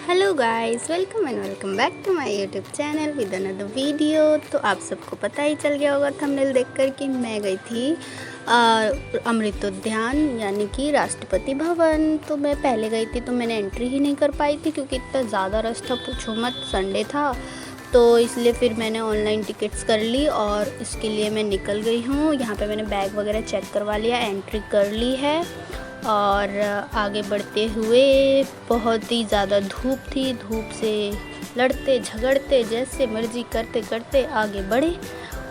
Hello guys, welcome and welcome back to my YouTube channel with another video. तो आप सबको पता ही चल गया होगा थंबनेल देखकर कि मैं गई थी अमृत उद्यान यानी कि राष्ट्रपति भवन। तो मैं पहले गई थी तो मैंने एंट्री ही नहीं कर पाई थी क्योंकि इतना ज़्यादा रश था, पूछो मत, संडे था। तो इसलिए फिर मैंने ऑनलाइन टिकट्स कर ली और इसके लिए मैं निकल गई हूँ। यहाँ पे मैंने बैग वगैरह चेक करवा लिया, एंट्री कर ली है और आगे बढ़ते हुए बहुत ही ज़्यादा धूप थी। धूप से लड़ते झगड़ते जैसे मर्जी करते करते आगे बढ़े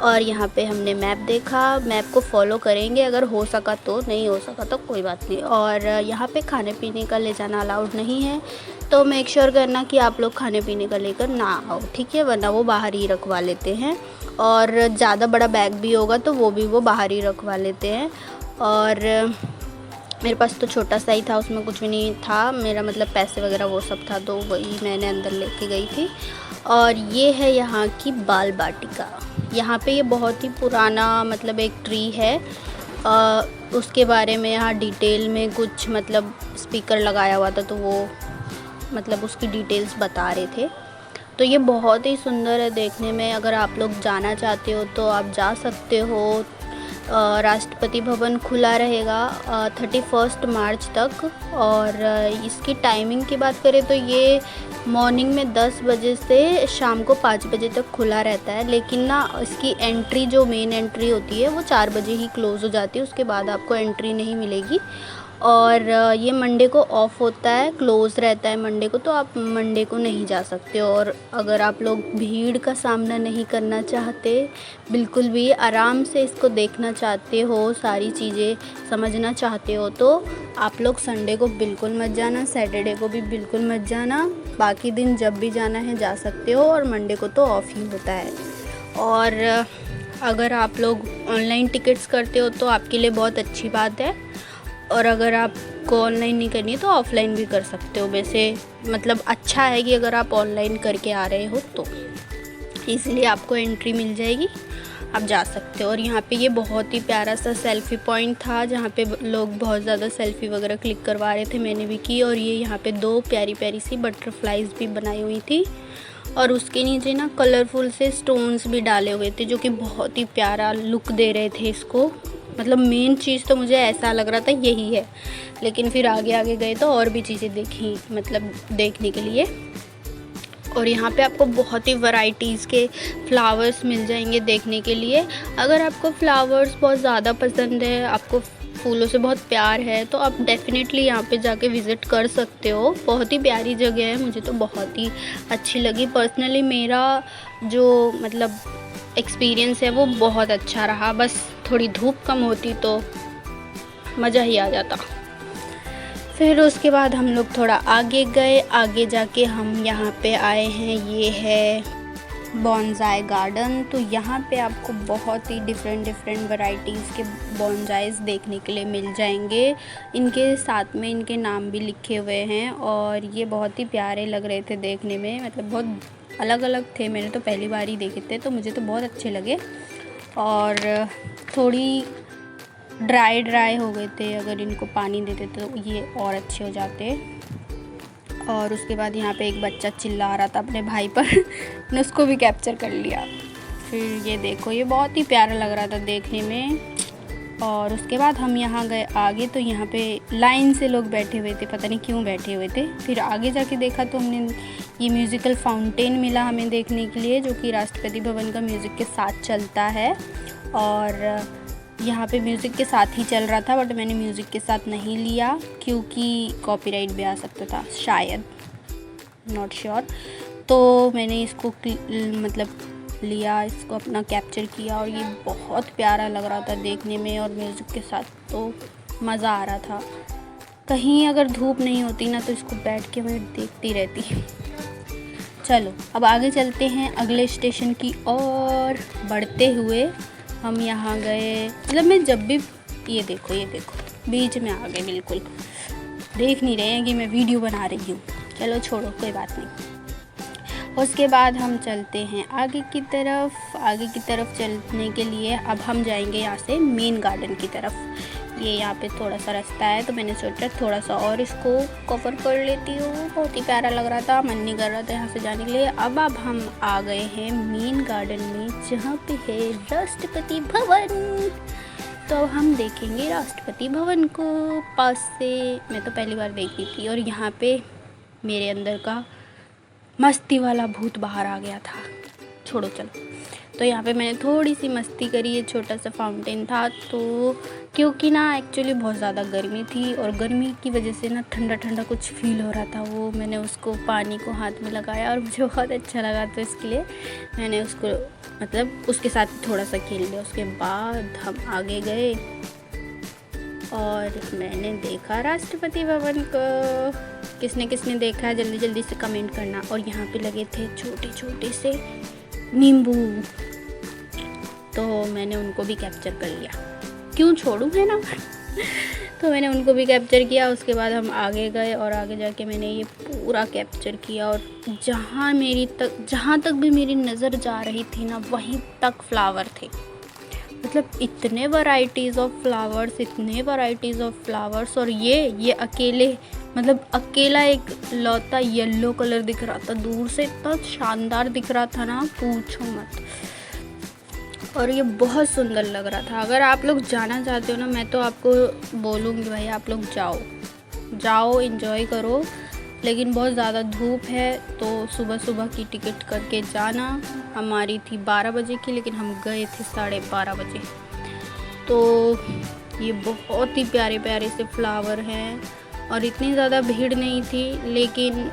और यहाँ पे हमने मैप देखा। मैप को फॉलो करेंगे, अगर हो सका तो, नहीं हो सका तो कोई बात नहीं। और यहाँ पे खाने पीने का ले जाना अलाउड नहीं है, तो मेक श्योर करना कि आप लोग खाने पीने का लेकर ना आओ, ठीक है, वरना वो बाहर ही रखवा लेते हैं। और ज़्यादा बड़ा बैग भी होगा तो वो बाहर ही रखवा लेते हैं। और मेरे पास तो छोटा सा ही था, उसमें कुछ भी नहीं था, मेरा मतलब पैसे वगैरह वो सब था, तो वही मैंने अंदर लेके गई थी। और ये है यहाँ की बाल बाटिका। यहाँ पे ये बहुत ही पुराना मतलब एक ट्री है। उसके बारे में यहाँ डिटेल में कुछ मतलब स्पीकर लगाया हुआ था, तो वो मतलब उसकी डिटेल्स बता रहे थे। तो ये बहुत ही सुंदर है देखने में। अगर आप लोग जाना चाहते हो तो आप जा सकते हो। राष्ट्रपति भवन खुला रहेगा 31 मार्च तक। और इसकी टाइमिंग की बात करें तो ये मॉर्निंग में 10 बजे से शाम को 5 बजे तक खुला रहता है, लेकिन ना इसकी एंट्री जो मेन एंट्री होती है वो 4 बजे ही क्लोज़ हो जाती है, उसके बाद आपको एंट्री नहीं मिलेगी। और ये मंडे को ऑफ होता है, क्लोज़ रहता है मंडे को, तो आप मंडे को नहीं जा सकते हो। और अगर आप लोग भीड़ का सामना नहीं करना चाहते, बिल्कुल भी आराम से इसको देखना चाहते हो, सारी चीज़ें समझना चाहते हो, तो आप लोग संडे को बिल्कुल मत जाना, सैटरडे को भी बिल्कुल मत जाना। बाकी दिन जब भी जाना है जा सकते हो, और मंडे को तो ऑफ ही होता है। और अगर आप लोग ऑनलाइन टिकट्स करते हो तो आपके लिए बहुत अच्छी बात है, और अगर आपको ऑनलाइन नहीं करनी है तो ऑफ़लाइन भी कर सकते हो। वैसे मतलब अच्छा है कि अगर आप ऑनलाइन करके आ रहे हो तो, इसलिए आपको एंट्री मिल जाएगी, आप जा सकते हो। और यहाँ पे ये बहुत ही प्यारा सा सेल्फ़ी पॉइंट था जहाँ पे लोग बहुत ज़्यादा सेल्फ़ी वगैरह क्लिक करवा रहे थे, मैंने भी की। और ये यहाँ पे 2 प्यारी प्यारी सी बटरफ्लाइज़ भी बनाई हुई थी, और उसके नीचे ना कलरफुल से स्टोन्स भी डाले हुए थे जो कि बहुत ही प्यारा लुक दे रहे थे इसको। मतलब मेन चीज़ तो मुझे ऐसा लग रहा था यही है, लेकिन फिर आगे आगे गए तो और भी चीज़ें देखी, मतलब देखने के लिए। और यहाँ पे आपको बहुत ही वैरायटीज़ के फ्लावर्स मिल जाएंगे देखने के लिए। अगर आपको फ्लावर्स बहुत ज़्यादा पसंद है, आपको फूलों से बहुत प्यार है, तो आप डेफ़िनेटली यहाँ पे जाके विज़िट कर सकते हो। बहुत ही प्यारी जगह है, मुझे तो बहुत ही अच्छी लगी पर्सनली। मेरा जो मतलब एक्सपीरियंस है वो बहुत अच्छा रहा, बस थोड़ी धूप कम होती तो मज़ा ही आ जाता। फिर उसके बाद हम लोग थोड़ा आगे गए, आगे जाके हम यहाँ पे आए हैं, ये है बॉन्साई गार्डन। तो यहाँ पे आपको बहुत ही डिफरेंट वैरायटीज़ के बॉन्साइज़ देखने के लिए मिल जाएंगे। इनके साथ में इनके नाम भी लिखे हुए हैं, और ये बहुत ही प्यारे लग रहे थे देखने में, मतलब बहुत अलग अलग थे। मैंने तो पहली बार ही देखे थे, तो मुझे तो बहुत अच्छे लगे। और थोड़ी ड्राई हो गए थे, अगर इनको पानी देते तो ये और अच्छे हो जाते। और उसके बाद यहाँ पे एक बच्चा चिल्ला रहा था अपने भाई पर मैंने उसको भी कैप्चर कर लिया। फिर ये देखो, ये बहुत ही प्यारा लग रहा था देखने में। और उसके बाद हम यहाँ गए आगे, तो यहाँ पे लाइन से लोग बैठे हुए थे, पता नहीं क्यों बैठे हुए थे। फिर आगे जाके देखा तो हमने ये म्यूज़िकल फाउंटेन मिला हमें देखने के लिए, जो कि राष्ट्रपति भवन का म्यूज़िक के साथ चलता है। और यहाँ पे म्यूज़िक के साथ ही चल रहा था, बट मैंने म्यूज़िक के साथ नहीं लिया क्योंकि कॉपीराइट भी आ सकता था शायद, नॉट श्योर। तो मैंने इसको मतलब लिया, इसको अपना कैप्चर किया, और ये बहुत प्यारा लग रहा था देखने में, और म्यूज़िक के साथ तो मज़ा आ रहा था। कहीं अगर धूप नहीं होती ना तो इसको बैठ के मैं देखती रहती। चलो अब आगे चलते हैं अगले स्टेशन की ओर बढ़ते हुए। हम यहाँ गए, मतलब मैं जब भी ये देखो बीच में आ गए, बिल्कुल देख नहीं रहे हैं कि मैं वीडियो बना रही हूँ। चलो छोड़ो, कोई बात नहीं। उसके बाद हम चलते हैं आगे की तरफ चलने के लिए अब हम जाएंगे यहाँ से मेन गार्डन की तरफ। ये यहाँ पे थोड़ा सा रास्ता है, तो मैंने सोचा थोड़ा सा और इसको कवर कर लेती हूँ। बहुत ही प्यारा लग रहा था, मन नहीं कर रहा था यहाँ से जाने के लिए। अब हम आ गए हैं मेन गार्डन में, जहाँ पे है राष्ट्रपति भवन। तो हम देखेंगे राष्ट्रपति भवन को पास से। मैं तो पहली बार देखी थी, और यहाँ पे मेरे अंदर का मस्ती वाला भूत बाहर आ गया था। छोड़ो चलो। तो यहाँ पे मैंने थोड़ी सी मस्ती करी। ये छोटा सा फाउंटेन था, तो क्योंकि ना एक्चुअली बहुत ज़्यादा गर्मी थी, और गर्मी की वजह से ना ठंडा ठंडा कुछ फील हो रहा था। वो मैंने उसको पानी को हाथ में लगाया और मुझे बहुत अच्छा लगा, तो इसके लिए मैंने उसको मतलब उसके साथ थोड़ा सा खेल लिया। उसके बाद हम आगे गए और मैंने देखा राष्ट्रपति भवन को। किसने किसने देखा है जल्दी जल्दी से कमेंट करना। और यहाँ पे लगे थे छोटे छोटे से नींबू, तो मैंने उनको भी कैप्चर कर लिया। क्यों छोड़ूं, है ना। तो मैंने उनको भी कैप्चर किया। उसके बाद हम आगे गए, और आगे जाके मैंने ये पूरा कैप्चर किया। और जहाँ तक भी मेरी नज़र जा रही थी ना, वहीं तक फ्लावर थे। मतलब इतने वैरायटीज़ ऑफ फ्लावर्स। और ये अकेले मतलब अकेला एक लौता येलो कलर दिख रहा था, दूर से इतना शानदार दिख रहा था ना, पूछो मत। और ये बहुत सुंदर लग रहा था। अगर आप लोग जाना चाहते हो ना, मैं तो आपको बोलूँगी भाई आप लोग जाओ एंजॉय करो। लेकिन बहुत ज़्यादा धूप है, तो सुबह सुबह की टिकट करके जाना। हमारी थी 12 बजे की, लेकिन हम गए थे 12:30 बजे। तो ये बहुत ही प्यारे प्यारे से फ्लावर हैं, और इतनी ज़्यादा भीड़ नहीं थी, लेकिन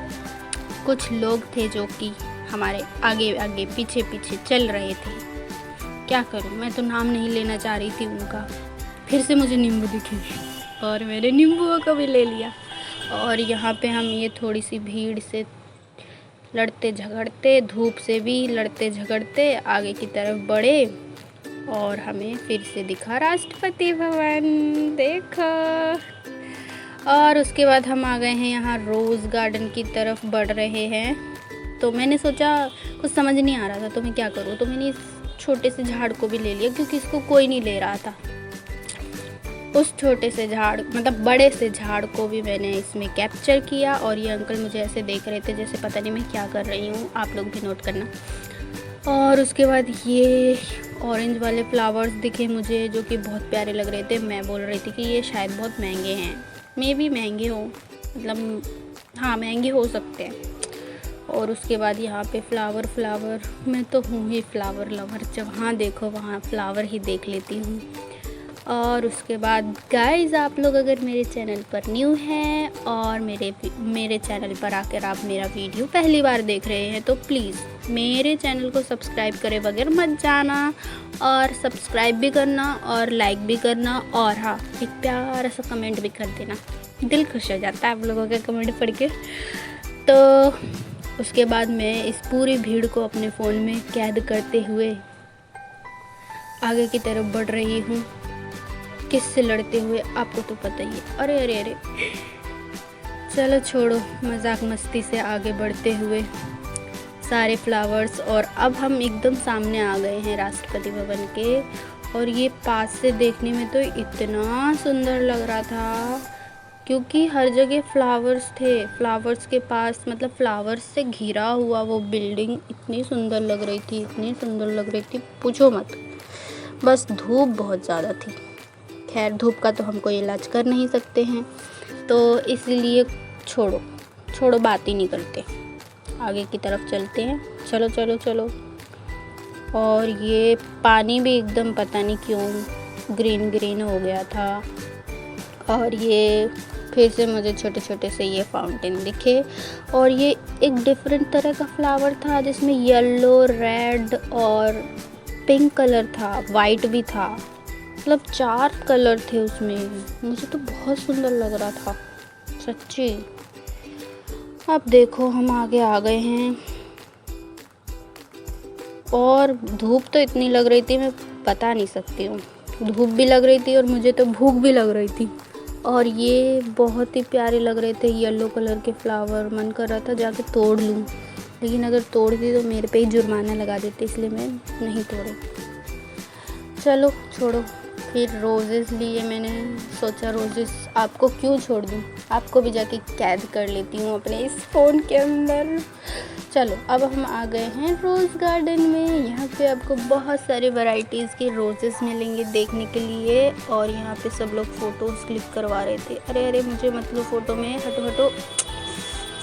कुछ लोग थे जो कि हमारे आगे आगे पीछे पीछे चल रहे थे। क्या करूं, मैं तो नाम नहीं लेना चाह रही थी उनका। फिर से मुझे नींबू दिखे और मैंने नींबुओं को भी ले लिया। और यहाँ पे हम ये थोड़ी सी भीड़ से लड़ते झगड़ते, धूप से भी लड़ते झगड़ते आगे की तरफ बढ़े, और हमें फिर से दिखा राष्ट्रपति भवन, देखो। और उसके बाद हम आ गए हैं यहाँ रोज़ गार्डन की तरफ बढ़ रहे हैं। तो मैंने सोचा कुछ समझ नहीं आ रहा था तो मैं क्या करूँ, तो मैंने इस छोटे से झाड़ को भी ले लिया, क्योंकि इसको कोई नहीं ले रहा था। उस छोटे से झाड़ मतलब बड़े से झाड़ को भी मैंने इसमें कैप्चर किया। और ये अंकल मुझे ऐसे देख रहे थे जैसे पता नहीं मैं क्या कर रही हूँ, आप लोग भी नोट करना। और उसके बाद ये ऑरेंज वाले फ्लावर्स दिखे मुझे, जो कि बहुत प्यारे लग रहे थे। मैं बोल रही थी कि ये शायद बहुत महंगे हैं, मे भी महंगे हो, मतलब हाँ महंगे हो सकते हैं। और उसके बाद यहाँ पे फ्लावर मैं तो हूँ ही फ्लावर लवर, जहाँ देखो वहाँ फ्लावर ही देख लेती हूँ। और उसके बाद गाइस, आप लोग अगर मेरे चैनल पर न्यू हैं और मेरे चैनल पर आकर आप मेरा वीडियो पहली बार देख रहे हैं, तो प्लीज़ मेरे चैनल को सब्सक्राइब करे बगैर मत जाना, और सब्सक्राइब भी करना और लाइक भी करना, और हाँ एक प्यारा सा कमेंट भी कर देना, दिल खुश हो जाता है आप लोगों के कमेंट पढ़ के। तो उसके बाद मैं इस पूरी भीड़ को अपने फ़ोन में कैद करते हुए आगे की तरफ बढ़ रही हूँ। किससे लड़ते हुए आपको तो पता ही है। अरे अरे अरे, चलो छोड़ो मजाक मस्ती से आगे बढ़ते हुए सारे फ्लावर्स। और अब हम एकदम सामने आ गए हैं राष्ट्रपति भवन के, और ये पास से देखने में तो इतना सुंदर लग रहा था, क्योंकि हर जगह फ्लावर्स थे। फ्लावर्स के पास मतलब फ्लावर्स से घिरा हुआ वो बिल्डिंग इतनी सुंदर लग रही थी, पूछो मत। बस धूप बहुत ज़्यादा थी। खैर धूप का तो हम कोई इलाज कर नहीं सकते हैं, तो इसलिए छोड़ो बात ही नहीं करते, आगे की तरफ चलते हैं। चलो चलो चलो। और ये पानी भी एकदम पता नहीं क्यों ग्रीन हो गया था। और ये फिर से मुझे छोटे छोटे से ये फाउंटेन दिखे, और ये एक डिफरेंट तरह का फ्लावर था जिसमें येलो, रेड और पिंक कलर था, वाइट भी था, मतलब 4 कलर थे उसमें। मुझे तो बहुत सुंदर लग रहा था सच्ची। अब देखो हम आगे आ गए हैं, और धूप तो इतनी लग रही थी मैं बता नहीं सकती हूँ। धूप भी लग रही थी और मुझे तो भूख भी लग रही थी। और ये बहुत ही प्यारे लग रहे थे येलो कलर के फ्लावर। मन कर रहा था जाके तोड़ लूँ, लेकिन अगर तोड़ दी तो मेरे पे ही जुर्माना लगा देते, इसलिए मैं नहीं तोड़े। चलो छोड़ो, फिर रोज़ेस लिए मैंने, सोचा रोज़ेस आपको क्यों छोड़ दूँ, आपको भी जाके कैद कर लेती हूँ अपने इस फ़ोन के अंदर। चलो अब हम आ गए हैं रोज़ गार्डन में। यहाँ पे आपको बहुत सारे वैरायटीज़ के रोज़ेस मिलेंगे देखने के लिए। और यहाँ पे सब लोग फ़ोटोज़ क्लिक करवा रहे थे। अरे अरे मुझे मतलब फ़ोटो में, हटो हटो,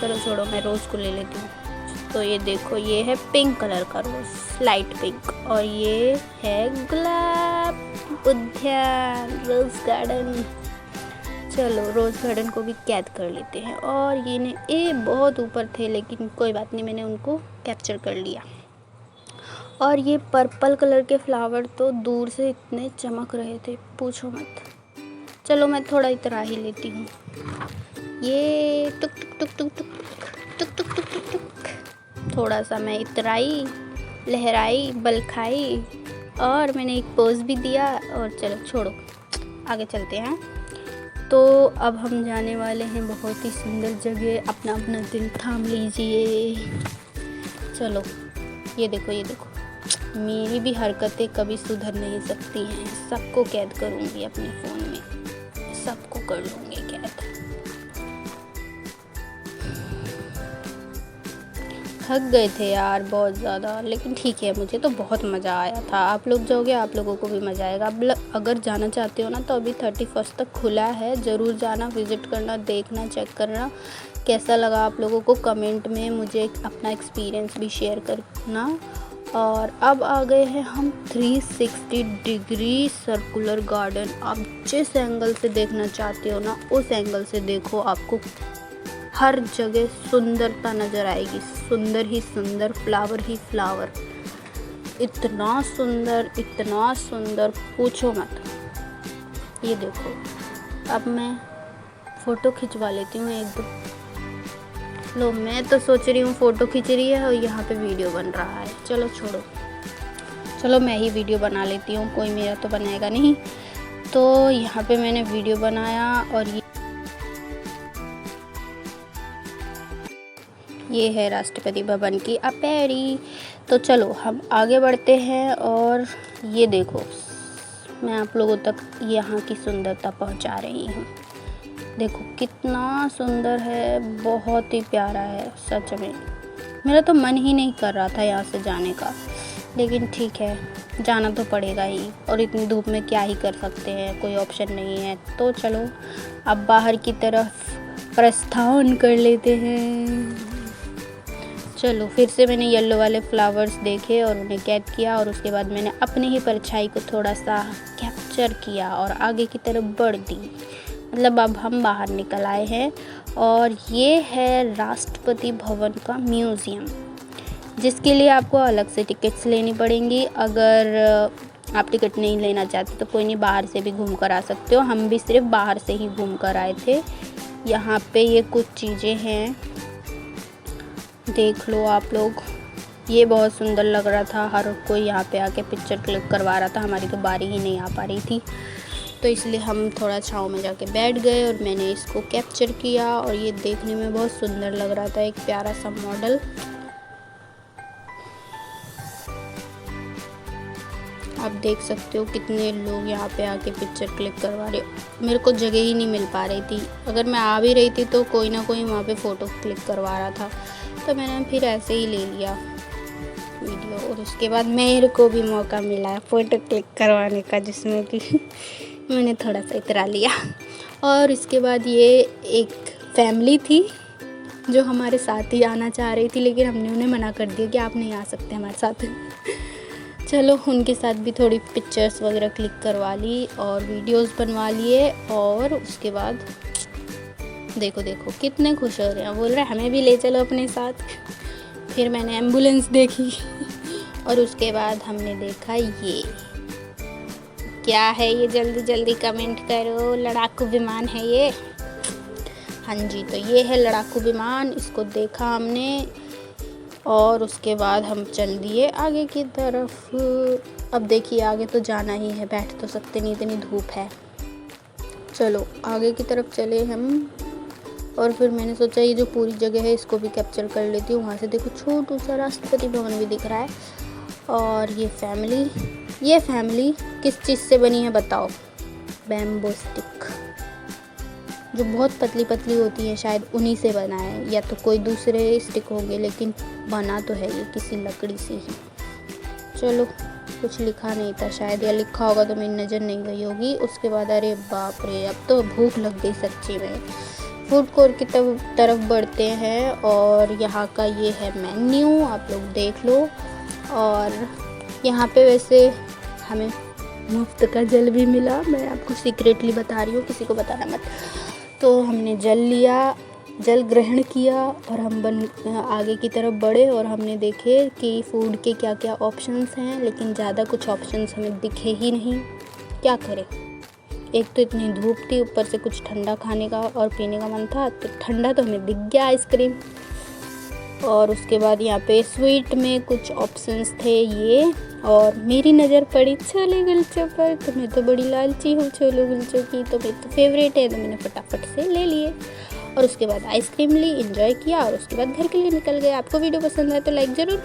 चलो छोड़ो, मैं रोज़ को ले लेती हूँ। तो ये देखो, ये है पिंक कलर का रोज़, लाइट पिंक। और ये है गुलाब उद्यान, रोज़ गार्डन। चलो रोज़ गार्डन को भी कैद कर लेते हैं। और ये बहुत ऊपर थे, लेकिन कोई बात नहीं, मैंने उनको कैप्चर कर लिया। और ये पर्पल कलर के फ्लावर तो दूर से इतने चमक रहे थे, पूछो मत। चलो मैं थोड़ा इतरा ही लेती हूँ। ये टुक टुक टुक टुक टुक टुक टुक टुक टुक टुक, थोड़ा सा मैं इतराई, लहराई, बल खाई, और मैंने एक पोज भी दिया। और चलो छोड़ो, आगे चलते हैं। तो अब हम जाने वाले हैं बहुत ही सुंदर जगह। अपना अपना दिल थाम लीजिए। चलो ये देखो, ये देखो, मेरी भी हरकतें कभी सुधर नहीं सकती हैं। सबको कैद करूँगी अपने फ़ोन में, सबको कर लूँगी कैद। थक गए थे यार बहुत ज़्यादा, लेकिन ठीक है, मुझे तो बहुत मज़ा आया था। आप लोग जाओगे, आप लोगों को भी मज़ा आएगा। अब अगर जाना चाहते हो ना, तो अभी 31 तक खुला है, ज़रूर जाना, विज़िट करना, देखना, चेक करना। कैसा लगा आप लोगों को कमेंट में मुझे अपना एक्सपीरियंस भी शेयर करना। और अब आ गए हैं हम 360 डिग्री सर्कुलर गार्डन। आप जिस एंगल से देखना चाहते हो ना, उस एंगल से देखो, आपको हर जगह सुंदरता नज़र आएगी। सुंदर ही सुंदर, फ्लावर ही फ्लावर, इतना सुंदर पूछो मत। ये देखो, अब मैं फ़ोटो खिंचवा लेती हूँ एक दो। लो, मैं तो सोच रही हूँ फ़ोटो खिंच रही है और यहाँ पे वीडियो बन रहा है। चलो छोड़ो, चलो मैं ही वीडियो बना लेती हूँ, कोई मेरा तो बनाएगा नहीं। तो यहाँ पे मैंने वीडियो बनाया। और ये है राष्ट्रपति भवन की अपेरी। तो चलो हम आगे बढ़ते हैं। और ये देखो, मैं आप लोगों तक यहाँ की सुंदरता पहुँचा रही हूँ। देखो कितना सुंदर है, बहुत ही प्यारा है सच में। मेरा तो मन ही नहीं कर रहा था यहाँ से जाने का, लेकिन ठीक है, जाना तो पड़ेगा ही। और इतनी धूप में क्या ही कर सकते हैं, कोई ऑप्शन नहीं है। तो चलो अब बाहर की तरफ प्रस्थान कर लेते हैं। चलो फिर से मैंने येलो वाले फ्लावर्स देखे और उन्हें कैद किया। और उसके बाद मैंने अपनी ही परछाई को थोड़ा सा कैप्चर किया और आगे की तरफ बढ़ दी। मतलब अब हम बाहर निकल आए हैं। और ये है राष्ट्रपति भवन का म्यूज़ियम, जिसके लिए आपको अलग से टिकट्स लेनी पड़ेंगी। अगर आप टिकट नहीं लेना चाहते तो कोई नहीं, बाहर से भी घूम कर आ सकते हो। हम भी सिर्फ बाहर से ही घूम कर आए थे। यहाँ पे ये कुछ चीज़ें हैं, देख लो आप लोग। ये बहुत सुंदर लग रहा था, हर कोई यहाँ पे आके पिक्चर क्लिक करवा रहा था। हमारी तो बारी ही नहीं आ पा रही थी, तो इसलिए हम थोड़ा छाँव में जाके बैठ गए और मैंने इसको कैप्चर किया। और ये देखने में बहुत सुंदर लग रहा था, एक प्यारा सा मॉडल। आप देख सकते हो कितने लोग यहाँ पे आके पिक्चर क्लिक करवा रहे। मेरे को जगह ही नहीं मिल पा रही थी। अगर मैं आ भी रही थी तो कोई ना कोई वहाँ पे फ़ोटो क्लिक करवा रहा था, तो मैंने फिर ऐसे ही ले लिया वीडियो। और उसके बाद मेरे को भी मौका मिला फ़ोटो क्लिक करवाने का, जिसमें कि मैंने थोड़ा सा इतरा लिया। और इसके बाद ये एक फैमिली थी जो हमारे साथ ही आना चाह रही थी, लेकिन हमने उन्हें मना कर दिया कि आप नहीं आ सकते हमारे साथ। चलो उनके साथ भी थोड़ी पिक्चर्स वगैरह क्लिक करवा ली और वीडियोस बनवा लिए। और उसके बाद देखो देखो कितने खुश हो रहे हैं, बोल रहे हैं हमें भी ले चलो अपने साथ। फिर मैंने एम्बुलेंस देखी और उसके बाद हमने देखा ये क्या है, ये जल्दी जल्दी कमेंट करो। लड़ाकू विमान है ये। हाँ जी, तो ये है लड़ाकू विमान, इसको देखा हमने। और उसके बाद हम चल दिए आगे की तरफ। अब देखिए आगे तो जाना ही है, बैठ तो सकते नहीं, इतनी धूप है। चलो आगे की तरफ चले हम। और फिर मैंने सोचा ये जो पूरी जगह है इसको भी कैप्चर कर लेती हूँ। वहाँ से देखो छोटू सा राष्ट्रपति भवन भी दिख रहा है। और ये फैमिली ये फैमिली किस चीज़ से बनी है बताओ? बैम्बू स्टिक, जो बहुत पतली पतली होती है, शायद उन्हीं से बना है, या तो कोई दूसरे स्टिक होंगे, लेकिन बना तो है ये किसी लकड़ी से ही। चलो, कुछ लिखा नहीं था शायद, या लिखा होगा तो मेरी नज़र नहीं गई होगी। उसके बाद अरे बाप रे, अब तो भूख लग गई सच्ची में। फूड कोर्ट की तरफ बढ़ते हैं और यहाँ का ये है मेन्यू, आप लोग देख लो। और यहाँ पे वैसे हमें मुफ्त का जल भी मिला, मैं आपको सीक्रेटली बता रही हूँ, किसी को बताना मत। तो हमने जल लिया, जल ग्रहण किया और हम आगे की तरफ बढ़े और हमने देखे कि फ़ूड के क्या क्या ऑप्शंस हैं, लेकिन ज़्यादा कुछ ऑप्शंस हमें दिखे ही नहीं। क्या करें, एक तो इतनी धूप थी, ऊपर से कुछ ठंडा खाने का और पीने का मन था, तो ठंडा तो हमें दिख गया आइसक्रीम। और उसके बाद यहाँ पे स्वीट में कुछ ऑप्शंस थे ये, और मेरी नज़र पड़ी छोले कुलचे पर। तो मैं तो बड़ी लालची हूँ छोले कुलचों की, तो मेरी तो फेवरेट है, तो मैंने फटाफट से ले लिए और उसके बाद आइसक्रीम ली, एंजॉय किया और उसके बाद घर के लिए निकल गए। आपको वीडियो पसंद आए तो लाइक ज़रूर